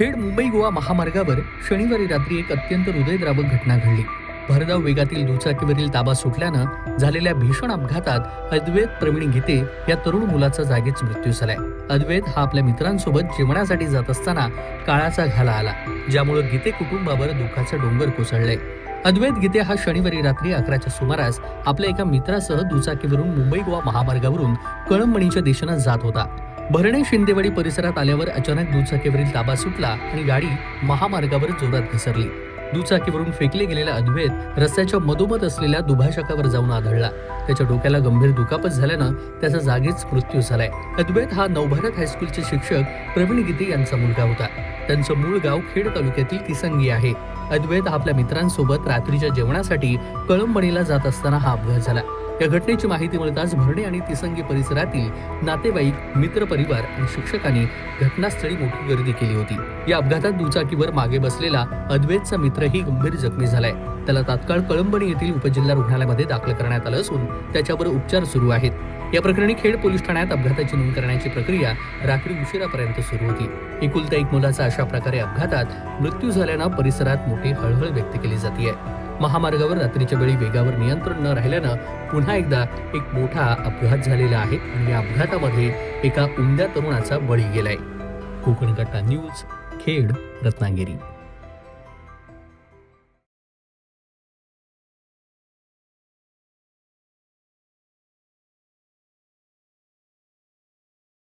खेड मुंबई गोवा महामार्गावर शनिवारी रात्री एक अत्यंत हृदयद्रावक घटना घडली. भरधाव वेगातील दुचाकीवरील ताबा सुटल्यानं झालेल्या भीषण अपघातात अद्वैत प्रवीण गीते या तरुण मुलाचा जागीच मृत्यू झालाय. अद्वैत हा आपल्या मित्रांसोबत जेवणासाठी जात असताना काळाचा घाला आला, ज्यामुळे गीते कुटुंबावर दुःखाचे डोंगर कोसळले. अद्वैत गीते हा शनिवारी रात्री 11च्या सुमारास आपल्या एका मित्रासह दुचाकीवरून मुंबई गोवा महामार्गावरून कळंबणीच्या दिशेनं जात होता. भरणे शिंदेवाडी परिसरात आल्यावर अचानक दुचाकीवरील ताबा सुटला आणि गाडी महामार्गावर जोरात घसरली. दुचाकीवरून फेकले गेलेला अद्वैत रस्त्याच्या मधोमध असलेल्या दुभाजकावर जाऊन आदळला. त्याच्या डोक्याला गंभीर दुखापत झाल्यानं त्याचा जागीच मृत्यू झालाय. अद्वैत हा नवभारत हायस्कूलचे शिक्षक प्रवीण गीते यांचा मुलगा होता. त्यांचं मूळ गाव खेड तालुक्यातील तिसंगी आहे. अद्वैत हा आपल्या मित्रांसोबत रात्रीच्या जेवणासाठी कळंबणीला जात असताना हा अपघात झाला. या घटनेची माहिती मिळताच भरणे आणि तिसंगी परिसरातील नातेवाईक, मित्रपरिवार आणि शिक्षकांनी घटनास्थळी मोठी गर्दी केली होती. या अपघातात दुचाकीवर मागे बसलेला अद्वैतचा मित्रही गंभीर जखमी झालाय. त्याला तात्काळ कळंबणी येथील उपजिल्हा रुग्णालयामध्ये दाखल करण्यात आलं असून त्याच्यावर उपचार सुरू आहेत. या प्रकरणी खेड पोलीस ठाण्यात अपघाताची नोंद करण्याची प्रक्रिया रात्री उशिरापर्यंत सुरू होती. एकुलता एक मुलाचा अशा प्रकारे अपघातात मृत्यू झाल्यानं परिसरात मोठी हळहळ व्यक्त केली जाते. महामार्गावर रात्रीच्या वेळी वेगावर नियंत्रण न राहिल्यानं पुन्हा एकदा एक मोठा अपघात झालेला आहे आणि या अपघातामध्ये एका उमद्या तरुणाचा बळी गेलाय. कोकण कट्टा न्यूज, खेड, रत्नागिरी.